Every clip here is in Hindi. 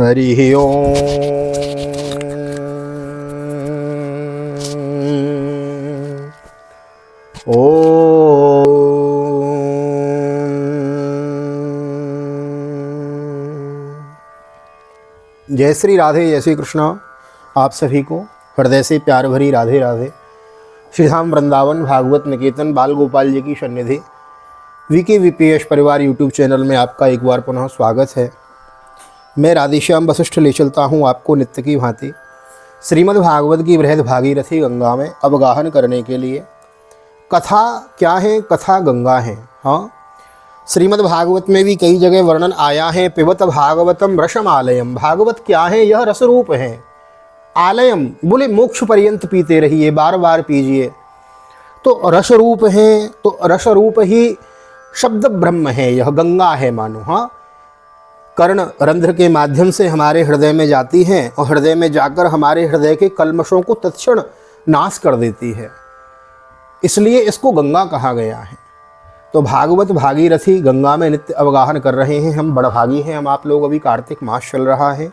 हरि ओम। ओम। जय श्री राधे, जय श्री कृष्णा। आप सभी को हृदय से प्यार भरी राधे राधे। श्री धाम वृंदावन भागवत निकेतन बाल गोपाल जी की सन्निधि वीके वीपीएस परिवार यूट्यूब चैनल में आपका एक बार पुनः स्वागत है। मैं राधेश्याम वशिष्ठ ले चलता हूँ आपको नित्य की भांति श्रीमद् भागवत की बृहद भागीरथी गंगा में अवगाहन करने के लिए। कथा क्या है? कथा गंगा है। हाँ, श्रीमद् भागवत में भी कई जगह वर्णन आया है। पिबत भागवतम रसम आलयम। भागवत क्या है? यह रस रूप है। आलयम बोले मोक्ष पर्यंत पीते रहिए, बार बार पीजिए। तो रस रूप है, तो रस रूप ही शब्द ब्रह्म है, यह गंगा है मानो। हाँ, कर्ण रंध्र के माध्यम से हमारे हृदय में जाती है और हृदय में जाकर हमारे हृदय के कल्मशों को तत्क्षण नाश कर देती है, इसलिए इसको गंगा कहा गया है। तो भागवत भागीरथी गंगा में नित्य अवगाहन कर रहे हैं हम। बड़भागी हैं हम आप लोग। अभी कार्तिक मास चल रहा है।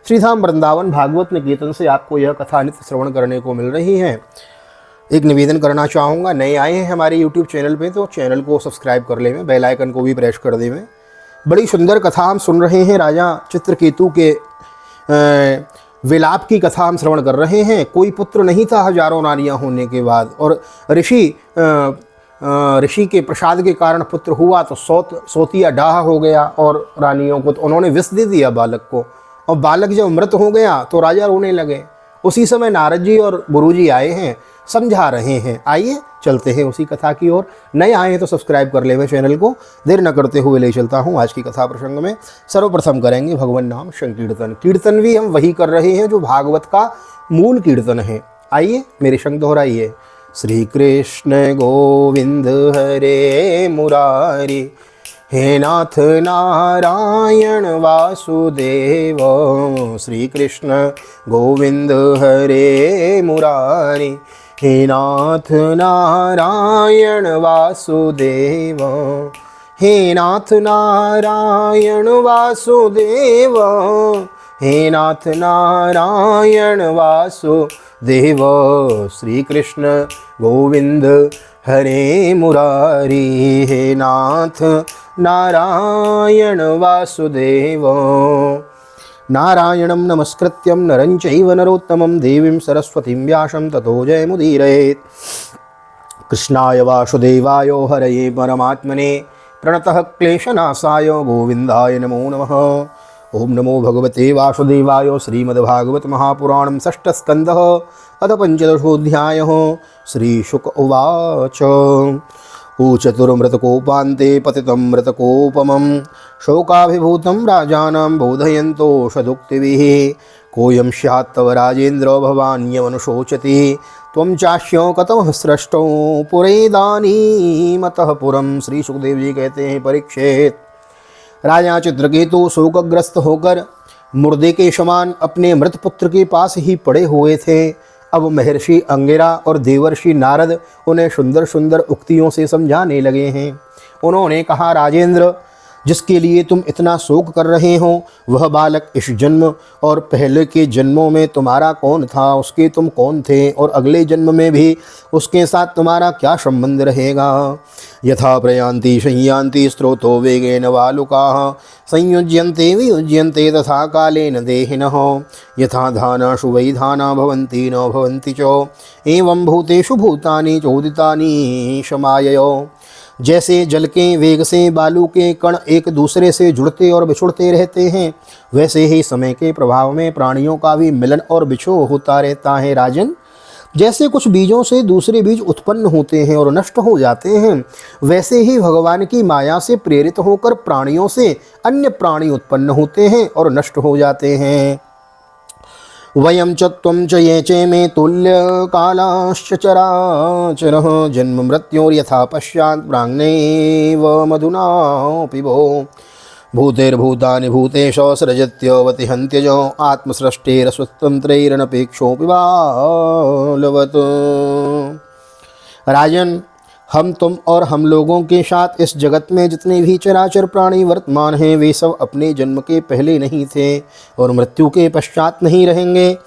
श्रीधाम वृंदावन भागवत निकेतन से आपको यह कथा नित्य श्रवण करने को मिल रही है। एक निवेदन करना चाहूँगा, नए आए हैं हमारे यूट्यूब चैनल पे तो चैनल को सब्सक्राइब कर लें, बेल आइकन को भी प्रेस कर दें। बड़ी सुंदर कथा हम सुन रहे हैं। राजा चित्रकेतु के विलाप की कथा हम श्रवण कर रहे हैं। कोई पुत्र नहीं था हजारों नारियां होने के बाद, और ऋषि के प्रसाद के कारण पुत्र हुआ तो सोतिया डाह हो गया और रानियों को तो उन्होंने विष दे दिया बालक को, और बालक जब मृत हो गया तो राजा रोने लगे। उसी समय नारद जी और गुरुजी आए हैं, समझा रहे हैं। आइए चलते हैं उसी कथा की ओर। नए आए हैं तो सब्सक्राइब कर लें चैनल को। देर न करते हुए ले चलता हूँ आज की कथा प्रसंग में। सर्वप्रथम करेंगे भगवान नाम संकीर्तन। कीर्तन भी हम वही कर रहे हैं जो भागवत का मूल कीर्तन है। आइए मेरे संग दोहराइए। श्री कृष्ण गोविंद हरे मुरारी, हे नाथ नारायण वासुदेव। श्री कृष्ण गोविंद हरे मुरारी, हे नाथ नारायण वासुदेव। हे नाथ नारायण वासुदेव, हे नाथ नारायण वासुदेव। श्री कृष्ण गोविंद हरे मुरारी, हे नाथ नारायण वासुदेव। नारायणं नमस्कृत्यं नरं चैव नरोत्तमं देवीं सरस्वतीं व्यासं ततो जयमुदीरयेत्। कृष्णाय वासुदेवाय हरये परमात्मने प्रणतः क्लेशनाशाय गोविन्दाय नमो नमः। ओम नमो भगवते वासुदेवाय। श्रीमद्भागवत महापुराणं षष्ठस्कन्धः अथ पंचदशोऽध्यायः। श्रीशुक उवाच। चतुर्मृतकोपान्ते पतितं मृतकोपमं शोकाभिभूतं राजानां बोधयन्तो षदुक्तिभिः। कोऽयं स्यात् तव राजेन्द्र भवान् यमनुशोचति, त्वं चास्य कतमः सृष्टो पुरेदानीमतः पुरं। श्री सुखदेव जी कहते हैं, परीक्षित, राजा चित्रकेतु शोकग्रस्त होकर मुर्दे के समान अपने मृत पुत्र के पास ही पड़े हुए थे। अब महर्षि अंगिरा और देवर्षि नारद उन्हें सुंदर सुंदर उक्तियों से समझाने लगे हैं। उन्होंने कहा, राजेंद्र, जिसके लिए तुम इतना शोक कर रहे हो वह बालक इस जन्म और पहले के जन्मों में तुम्हारा कौन था, उसके तुम कौन थे, और अगले जन्म में भी उसके साथ तुम्हारा क्या संबंध रहेगा। यथा प्रयान्ति संयान्ति स्रोतो वेगेन वालुकाः, संयुज्यन्ते वियुज्यन्ते तथा कालेन देहिनः। यथा धानाशु वै धाना भवन्ति न भवन्ति च, एवं भूतेषु भूतानि चोदितानि शमाययो। जैसे जल के वेग से बालू के कण एक दूसरे से जुड़ते और बिछुड़ते रहते हैं, वैसे ही समय के प्रभाव में प्राणियों का भी मिलन और बिछोह होता रहता है। राजन, जैसे कुछ बीजों से दूसरे बीज उत्पन्न होते हैं और नष्ट हो जाते हैं, वैसे ही भगवान की माया से प्रेरित होकर प्राणियों से अन्य प्राणी उत्पन्न होते हैं और नष्ट हो जाते हैं। वयं च त्वं च ये चे मे तुल्य कालाश्च चराचरः, जन्म मृत्योर्यथा पश्चात् प्राङ्नैव मधुना पिबो। भूतेर्भूतानि भूतेश सृजत्यवति हन्त्यज, आत्मसृष्टेरस्वतन्त्रैरनपेक्षोऽपि बालवत्। राजन, हम तुम और हम लोगों के साथ इस जगत में जितने भी चराचर प्राणी वर्तमान हैं वे सब अपने जन्म के पहले नहीं थे और मृत्यु के पश्चात नहीं रहेंगे।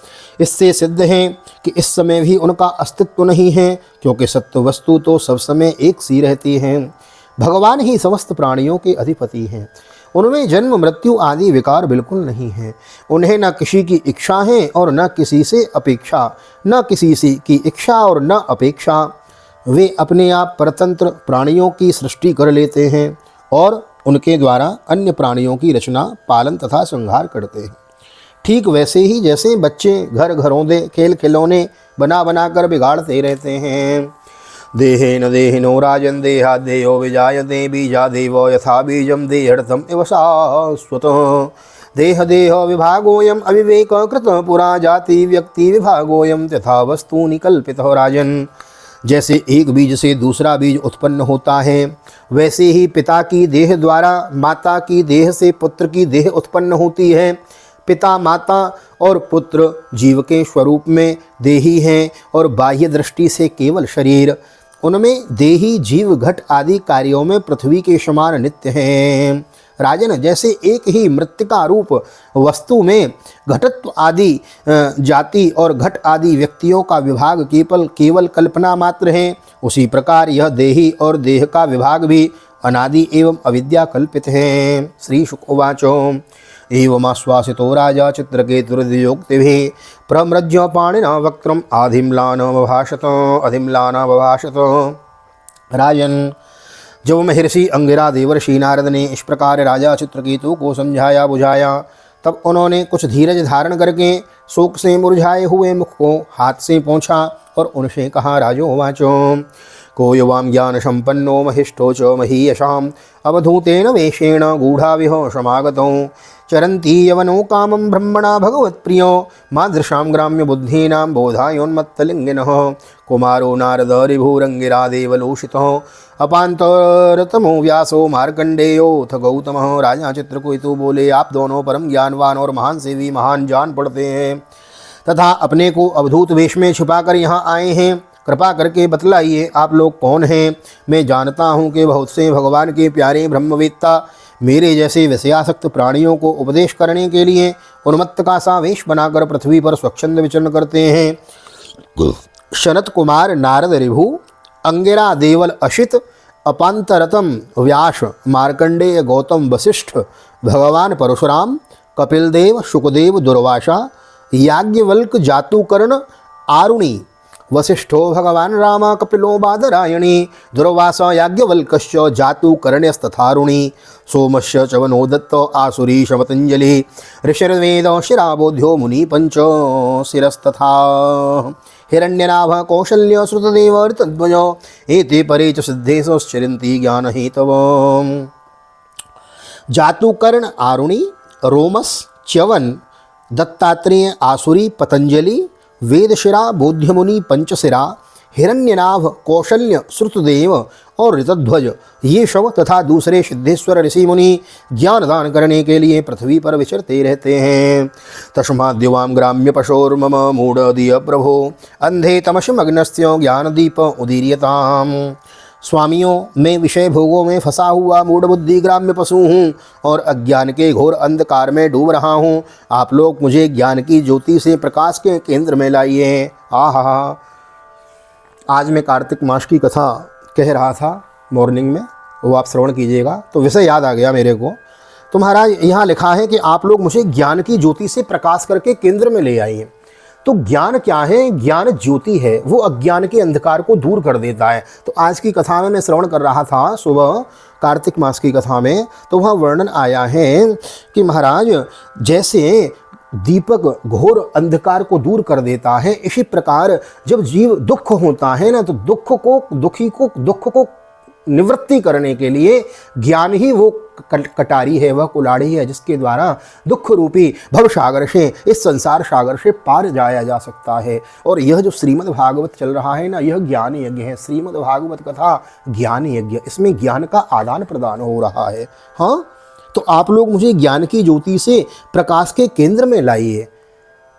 इससे सिद्ध है कि इस समय भी उनका अस्तित्व नहीं है, क्योंकि सत्य वस्तु तो सब समय एक सी रहती है। भगवान ही समस्त प्राणियों के अधिपति हैं। उनमें जन्म मृत्यु आदि विकार बिल्कुल नहीं है। उन्हें न किसी की इच्छा है और न किसी से अपेक्षा, न किसी से की इच्छा और न अपेक्षा। वे अपने आप परतंत्र प्राणियों की सृष्टि कर लेते हैं और उनके द्वारा अन्य प्राणियों की रचना, पालन तथा संहार करते हैं। ठीक वैसे ही जैसे बच्चे घर घरौंदे खेल खिलौने बना बना कर बिगाड़ते रहते हैं। देहेन देहिनो राजन देहा देयो विजायते बीजा देवो यथा बीजम देहर्थम इव शाश्वतः। देह देह विभागोयम अविवेक कृत पुरा जाति व्यक्ति विभागोयम तथा वस्तूनि कल्पितः राजन। जैसे एक बीज से दूसरा बीज उत्पन्न होता है, वैसे ही पिता की देह द्वारा माता की देह से पुत्र की देह उत्पन्न होती है। पिता, माता और पुत्र जीव के स्वरूप में देही हैं और बाह्य दृष्टि से केवल शरीर। उनमें देही जीव घट आदि कार्यों में पृथ्वी के समान नित्य हैं। राजन, जैसे एक ही मृत्तिका रूप वस्तु में घटत्व आदि जाति और घट आदि व्यक्तियों का विभाग केवल कल्पना मात्र है, उसी प्रकार यह देही और देह का विभाग भी अनादि एवं अविद्या कल्पित है। श्री शुक उवाचो एवमाश्वासितो राजा चित्रकेतुर्दियोक्तिभिः प्रम्रज्य पाणिना वक्त्रम आधिम्लानमभाषत। राजन, जब महर्षि अंगिरा देवर्षि नारद ने इस प्रकार राजा चित्रकेतु को समझाया बुझाया, तब उन्होंने कुछ धीरज धारण करके शोक से मुरझाए हुए मुख को हाथ से पोंछा और उनसे कहा, राजोवाचो को युवाम ज्ञान संपन्नो महिष्ठो च महीयशाम अवधूतेन वेशेण गूढ़ाविह समागतो चरन्ति यवनो कामं ब्रह्मणा भगवत्प्रियो मादृशां ग्राम्य बुद्धीनां बोधायोन्मत्तलिङ्गिनः कुमारो नारद ऋभुरङ्गिरा देवलोषितः अपान्तरतमो व्यासो मार्कण्डेयोऽथ गौतमः। राजा चित्रकेतु बोले, आप दोनों परम ज्ञानवान और महान सेवी महान जान पड़ते हैं तथा अपने को अवधूत वेश में छिपाकर यहाँ आए हैं। कृपा करके बतलाइए आप लोग कौन हैं। मैं जानता हूँ कि बहुत से भगवान के प्यारे ब्रह्मवेत्ता मेरे जैसे विषयासक्त प्राणियों को उपदेश करने के लिए उन्मत्त का सा वेश बनाकर पृथ्वी पर स्वच्छंद विचरण करते हैं। शनत कुमार नारद ऋभु, अंगिरा देवल अशित, अपांतरतम व्यास, मार्कंडेय गौतम वशिष्ठ, भगवान परशुराम, कपिलदेव, शुकदेव, दुर्वासा, याज्ञवल्क, जातुकर्ण, आरुणि, वशिष्ठो भगवान राम, कपिलो बादरायणी, दुर्वासा याज्ञवल्कश्च जातुकर्ण्यस्तथारुणि, सोमस्य चवनो दत्तो आसुरीश पतंजलि, ऋषिर्वेद शिराबोध्यो मुनि पंच शिरस्तथा हिरण्यनाभ कौशल्य श्रुतदेव ऋतध्वज एते परे च सिद्धेशश्चरन्ति ज्ञानहेतव। जातुकर्ण आरुणि, रोमस, च्यवन, दत्तात्रेय, आसुरी, पतंजलि, वेदशिरा, बोध्यमुनि, पंचशिरा, हिरण्यनाभ, कौशल्य, श्रुतदेव और ऋतध्वज ये शव तथा दूसरे सिद्धेश्वर ऋषि मुनि ज्ञान दान करने के लिए पृथ्वी पर विचरते रहते हैं। तस्माद्युवाम ग्राम्य पशोर्मम मूढ़धिय प्रभो अंधे तमसमग्नस्य ज्ञानदीप उदीर्यताम। स्वामियों, मैं विषय भोगों में फंसा हुआ मूढ़ बुद्धि ग्राम्य पशु हूँ और अज्ञान के घोर अंधकार में डूब रहा हूँ। आप लोग मुझे ज्ञान की ज्योति से प्रकाश के केंद्र में लाइए हैं। आहा, आज मैं कार्तिक मास की कथा कह रहा था मॉर्निंग में, वो आप श्रवण कीजिएगा तो विषय याद आ गया मेरे को। तो महाराज यहाँ लिखा है कि आप लोग मुझे ज्ञान की ज्योति से प्रकाश करके केंद्र में ले आइए। तो ज्ञान क्या है? ज्ञान ज्योति है, वो अज्ञान के अंधकार को दूर कर देता है। तो आज की कथा में मैं श्रवण कर रहा था सुबह कार्तिक मास की कथा में, तो वहाँ वर्णन आया है कि महाराज जैसे दीपक घोर अंधकार को दूर कर देता है, इसी प्रकार जब जीव दुख होता है ना, तो दुख को निवृत्ति करने के लिए ज्ञान ही वो कटारी है, वह कुलाड़ी है जिसके द्वारा दुख रूपी भव सागर से, इस संसार सागर से पार जाया जा सकता है। और यह जो श्रीमद् भागवत चल रहा है ना, यह ज्ञान यज्ञ है। श्रीमद् भागवत कथा ज्ञान यज्ञ, इसमें ज्ञान का आदान प्रदान हो रहा है। हाँ, तो आप लोग मुझे ज्ञान की ज्योति से प्रकाश के केंद्र में लाइए।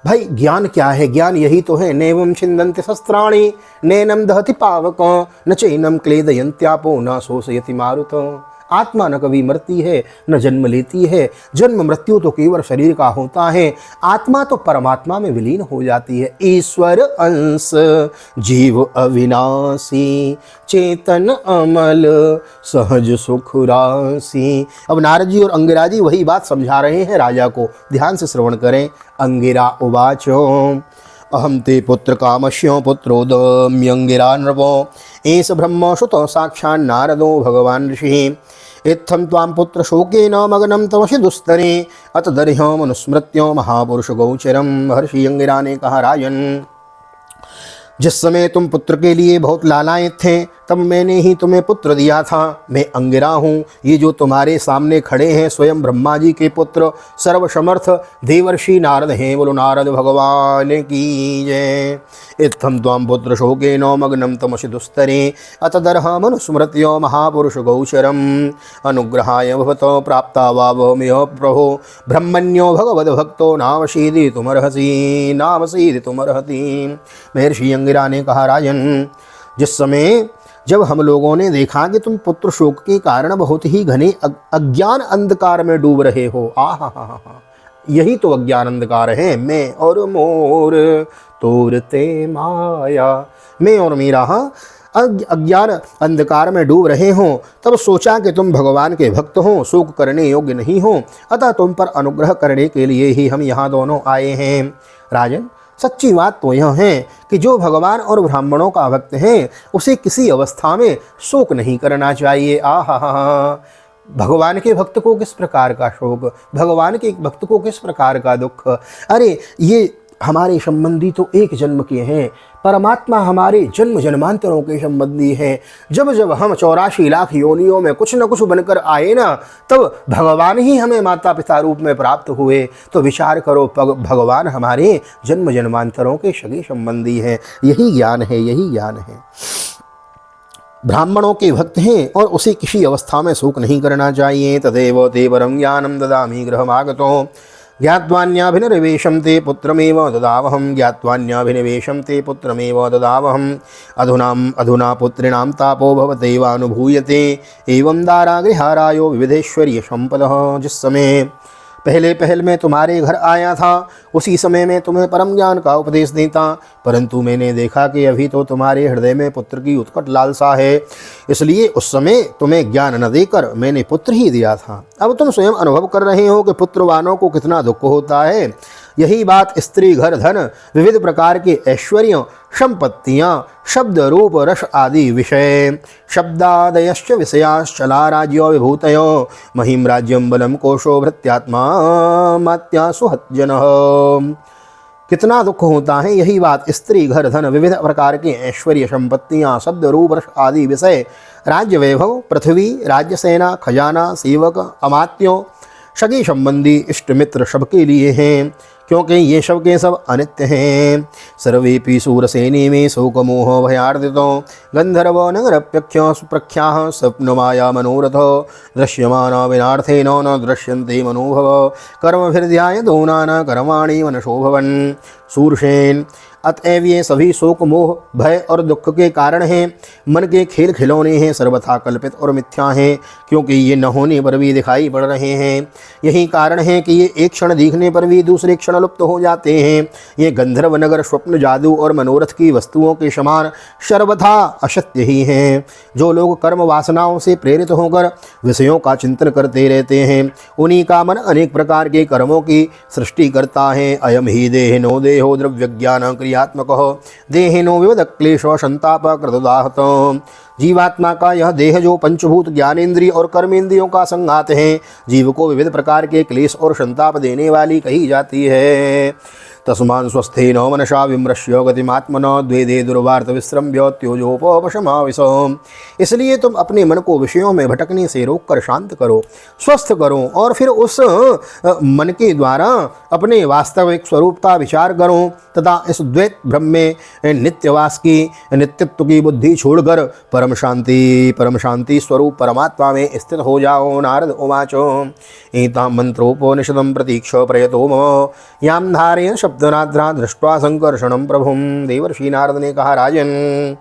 भाई ज्ञान क्या है? ज्ञान यही तो है, नैवं छिन्दन्ति शस्त्राणि नैनं दहति पावक न चैनं क्लेदयन्त्यापो न शोषयति मारुत। आत्मा न कभी मरती है न जन्म लेती है, जन्म मृत्यु तो केवल शरीर का होता है, आत्मा तो परमात्मा में विलीन हो जाती है। ईश्वर अंश जीव अविनाशी चेतन अमल सहज सुख राशि। अब नारद जी और अंगिरा जी वही बात समझा रहे हैं राजा को, ध्यान से श्रवण करें। अंगिरा उवाचो अहम ते पुत्र कामश्यो पुत्रोदम्यंगिरा नृपो एष ब्रह्म सुत साक्षान् नारदो भगवान् ऋषिः इत्थं त्वां पुत्र शोकेन मग्नं तवसि दुस्तरे अत दर्ह्य मनुस्मृत्यो महापुरुष गौचरम। महर्षि अंगिरा ने कहा, राजन, जिस समय तुम पुत्र के लिए बहुत लालायित थे तब मैंने ही तुम्हें पुत्र दिया था। मैं अंगिरा हूँ। ये जो तुम्हारे सामने खड़े हैं स्वयं ब्रह्मा जी के पुत्र सर्वसमर्थ देवर्षि नारद हैं। बोलो नारद भगवान की जय। इत्थं त्वां पुत्र शोकेन मग्नं तमसि दुस्तरे अतदर्ह मनुस्मृत्यो महापुरुष गौचरम अनुग्रहाय भवतो प्राप्ता वावमेह प्रभो ब्रह्मण्यो भगवद्भक्तो नावसीदितुमर्हसि नावसीदितुमर्हति। महर्षि अंगिरा ने कहा, राजन, जिस समय जब हम लोगों ने देखा कि तुम पुत्र शोक के कारण बहुत ही घने अज्ञान अंधकार में डूब रहे हो, यही तो अज्ञान अंधकार है। मैं और मोर तोरते माया, मैं और मेरा अज्ञान अंधकार में डूब रहे हो, तब सोचा कि तुम भगवान के भक्त हो, शोक करने योग्य नहीं हो, अतः तुम पर अनुग्रह करने के लिए ही हम यहाँ दोनों आए हैं। राजन, सच्ची बात तो यह है कि जो भगवान और ब्राह्मणों का भक्त है उसे किसी अवस्था में शोक नहीं करना चाहिए। भगवान के भक्त को किस प्रकार का शोक, भगवान के भक्त को किस प्रकार का दुख। अरे ये हमारे संबंधी तो एक जन्म के हैं, परमात्मा हमारे जन्म जन्मांतरों के संबंधी हैं। जब जब हम 84 लाख योनियों में कुछ न कुछ बनकर आए ना, तब भगवान ही हमें माता पिता रूप में प्राप्त हुए। तो विचार करो, भगवान हमारे जन्म जन्मांतरों के सगे संबंधी हैं। यही ज्ञान है, यही ज्ञान है। ब्राह्मणों के भक्त हैं और उसे किसी अवस्था में शोक नहीं करना चाहिए। तदेव ते परम ज्ञानम ददामि गृहमागतो ज्ञात्वान्याभिनिवेशं ते पुत्रमेव ददावहं ज्ञात्वान्याभिनिवेशं ते पुत्रमेव ददावहं अधुना पुत्रिणां तापो भवतेवानुभूयते एवं दारागृहारायो विविधेश्वर्य संपदः। जिस समय पहले मैं तुम्हारे घर आया था उसी समय मैं तुम्हें परम ज्ञान का उपदेश देता, परंतु मैंने देखा कि अभी तो तुम्हारे हृदय में पुत्र की उत्कट लालसा है, इसलिए उस समय तुम्हें ज्ञान न देकर मैंने पुत्र ही दिया था। अब तुम स्वयं अनुभव कर रहे हो कि पुत्रवानों को कितना दुख होता है। यही बात स्त्री, घर, धन, विविध प्रकार के ऐश्वर्य, संपत्तियाँ, शब्द, रूप, रस आदि विषय, शब्दादयश्च विषयाश्चला राज्यो विभूतयो महिम राज्यम बलम कोशो भृत्यात्मा मात्या सुहज्जनः। कितना दुख होता है। यही बात स्त्री, घर, धन, विविध प्रकार के ऐश्वर्य, संपत्तियाँ, शब्द, रूप, रस आदि विषय, राज्य वैभव, पृथ्वी, राज्य, सेना, खजाना, सेवक, अमात्यों, सगे संबंधी, इष्ट मित्र सबके लिए हैं, क्योंकि ये सब के सब अनित्य हैं। सर्वेपि सूरसेनी में शोकमोह भयार्दितो गंधर्व नगरप्यख्य प्रख्याः स्वप्नमाया मनोरथ दृश्यमान विनार्थेन न दृश्यन्ते मनोभव कर्मभिर्ध्यायतो नाना कर्माणि मनसो भवन्। सूरसेन, अतएव ये सभी शोक, मोह, भय और दुख के कारण हैं, मन के खेल खिलौने हैं, सर्वथा कल्पित और मिथ्या हैं, क्योंकि ये न होने पर भी दिखाई पड़ रहे हैं। यही कारण है कि ये एक क्षण दिखने पर भी दूसरे क्षण लुप्त हो जाते हैं। ये गंधर्व नगर स्वप्न, जादू और मनोरथ की वस्तुओं के समान सर्वथा असत्य ही हैं। जो लोग कर्म वासनाओं से प्रेरित होकर विषयों का चिंतन करते रहते हैं, उन्हीं का मन अनेक प्रकार के कर्मों की सृष्टि करता है। अयम ही देहिनो देहो द्रव्यज्ञान क्रियात्मक देहिनो विविध क्लेश संताप कृतदाहत। जीवात्मा का यह देह जो पंचभूत, ज्ञानेन्द्रिय और कर्मेंद्रियों का संघात है, जीव को विविध प्रकार के क्लेश और संताप देने वाली कही जाती है। तस्मान् स्वस्थेन मनसा विमृश्य गतिमात्मना द्वेदे दुर्वार्त विश्रम्य त्योजोपशमाविशो। इसलिए तुम अपने मन को विषयों में भटकने से रोककर शांत करो, स्वस्थ करो और फिर उस मन के द्वारा अपने वास्तविक स्वरूप का विचार करो तथा इस द्वैत भ्रम में नित्यवास की, नित्यत्व की बुद्धि छोड़कर परम शांति स्वरूप परमात्मा में स्थित हो जाओ। नारद उवाचो एतां मंत्रोपनिषदं प्रतीक्ष प्रयतो मम यां धारयन् सप्तरात्रा दृष्ट्वा संकर्षणम प्रभुम। देवर्षि नारद ने कहा, राजन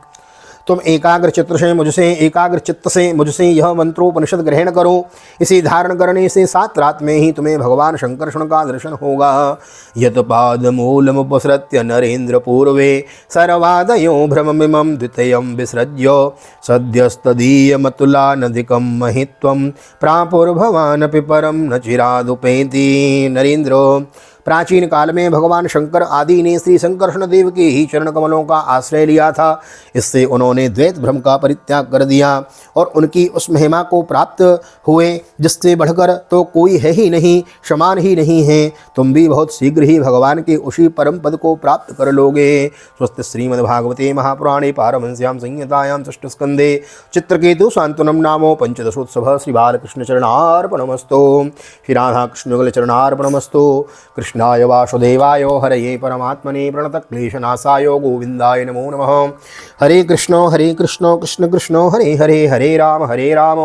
तुम एकाग्र चित्त से मुझसे यह मंत्रोपनिषद ग्रहण करो। इसे धारण करने से 7 रात में ही तुम्हें भगवान शंकर्षण का दर्शन होगा। यत पाद मूलमुपसृत्य नरेंद्र पूर्वे सर्वादयो भ्रममिमं द्वितीयं विसृज्य सद्यस्तदीयमतुलानधिकं महित्वं प्रापुर्भवानपि परं न चिरादुपेति। नरेंद्र, प्राचीन काल में भगवान शंकर आदि ने श्री संकर्षण देव के ही चरण कमलों का आश्रय लिया था। इससे उन्होंने द्वैत भ्रम का परित्याग कर दिया और उनकी उस महिमा को प्राप्त हुए जिससे बढ़कर तो कोई है ही नहीं, समान ही नहीं है। तुम भी बहुत शीघ्र ही भगवान के उसी परम पद को प्राप्त कर लोगे। स्वस्ति श्रीमद्भागवते महापुराणे पारमहंस्यां संहितायां षष्ठ स्कंदे चित्रकेतु सांत्वनम नामो पंचदशोत्सव श्री बालकृष्ण चरणार्पणमस्तु। श्री राधा कृष्ण युगल चरणार्पणमस्तु। कृष्णाय वासुदेवाय हरये परमात्मने प्रणतक्लेशनाशाय गोविंदाय नमो नमः। हरे कृष्ण कृष्ण कृष्ण हरे हरे, हरे राम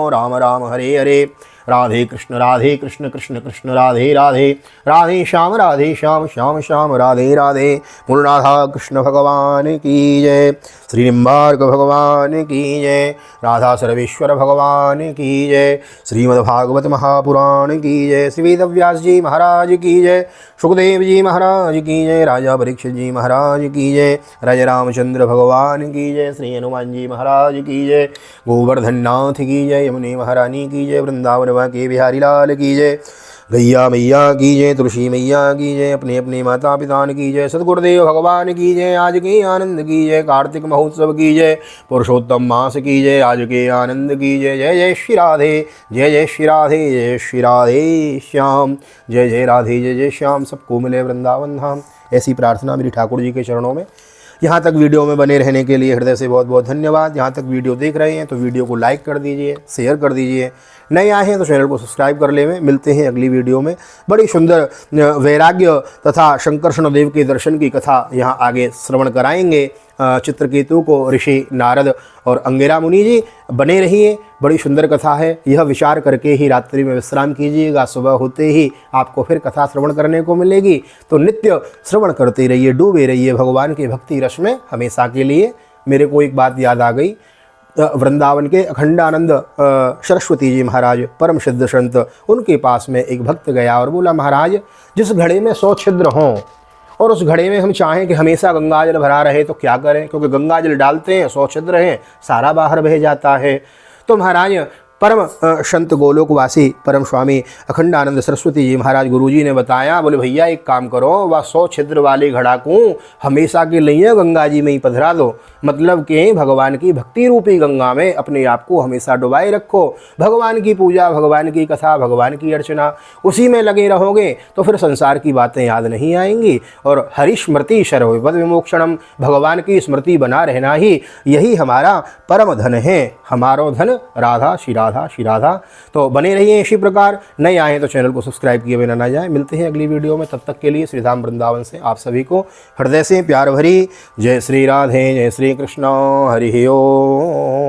राम राम हरे हरे। राधे कृष्ण कृष्ण कृष्ण राधे राधे, राधे श्याम श्याम श्याम राधे राधे। पूर्णाधा कृष्ण भगवान की जय, श्री निम्बार्क भगवान की जय, राधा सर्वेश्वर भगवान की जय, श्रीमद्भागवत महापुराण की जय, श्री वेदव्यास जी महाराज की जय, सुखदेव जी महाराज की जय, राजा परीक्षित जी महाराज की जय, राजा रामचंद्र भगवान की जय, श्री हनुमान जी महाराज की जय, गोवर्धन नाथ की जय, यमुने महारानी की जय, वृंदावन के बिहारी लाल की जय, गैया मैया की जय, तुलसी मैया की जय, अपने अपने माता पिता की जय, सदगुरुदेव भगवान की जय, आज के आनंद की जय, कार्तिक महोत्सव की जय, पुरुषोत्तम मास की जय, आज के आनंद की जय। जय जय श्री राधे, जय जय श्री राधे, जय श्री राधे श्याम, जय जय राधे, जय जय श्याम, सबको मिले वृंदावन धाम। ऐसी प्रार्थना मेरी ठाकुर जी के चरणों में। यहाँ तक वीडियो में बने रहने के लिए हृदय से बहुत बहुत धन्यवाद। यहाँ तक वीडियो देख रहे हैं तो वीडियो को लाइक कर दीजिए, शेयर कर दीजिए। नए आए हैं तो चैनल को सब्सक्राइब कर लें। मिलते हैं अगली वीडियो में। बड़ी सुंदर वैराग्य तथा शंकर्षण देव के दर्शन की कथा यहाँ आगे श्रवण कराएंगे। चित्रकेतु को ऋषि नारद और अंगिरा मुनि जी। बने रहिए, बड़ी सुंदर कथा है। यह विचार करके ही रात्रि में विश्राम कीजिएगा, सुबह होते ही आपको फिर कथा श्रवण करने को मिलेगी। तो नित्य श्रवण करते रहिए, डूबे रहिए भगवान के भक्ति रस में हमेशा के लिए। मेरे को एक बात याद आ गई, वृंदावन के अखंडानंद सरस्वती जी महाराज परम सिद्ध संत, उनके पास में एक भक्त गया और बोला, महाराज जिस घड़े में 100 छिद्र हों और उस घड़े में हम चाहें कि हमेशा गंगाजल भरा रहे तो क्या करें, क्योंकि गंगाजल डालते हैं 100 छिद्र हैं, सारा बाहर बह जाता है। तो महाराज परम संत गोलोकवासी परम स्वामी अखंडानंद सरस्वती जी महाराज गुरुजी ने बताया, बोले भैया एक काम करो, वह 100 छिद्र वाले घड़ा को हमेशा के लिए गंगा जी में ही पधरा दो। मतलब कि भगवान की भक्ति रूपी गंगा में अपने आप को हमेशा डुबाए रखो। भगवान की पूजा, भगवान की कथा, भगवान की अर्चना, उसी में लगे रहोगे तो फिर संसार की बातें याद नहीं आएंगी। और हरिस्मृति सर्वविपद विमोक्षणम, भगवान की स्मृति बना रहना ही यही हमारा परम धन है। हमारो धन राधा श्री राधा श्री राधा। तो बने रहिए इसी प्रकार। नए आए तो चैनल को सब्सक्राइब किए बिना ना जाए। मिलते हैं अगली वीडियो में, तब तक के लिए श्रीधाम वृंदावन से आप सभी को हृदय से प्यार भरी जय श्री राधे, जय श्री कृष्ण, हरि ओम।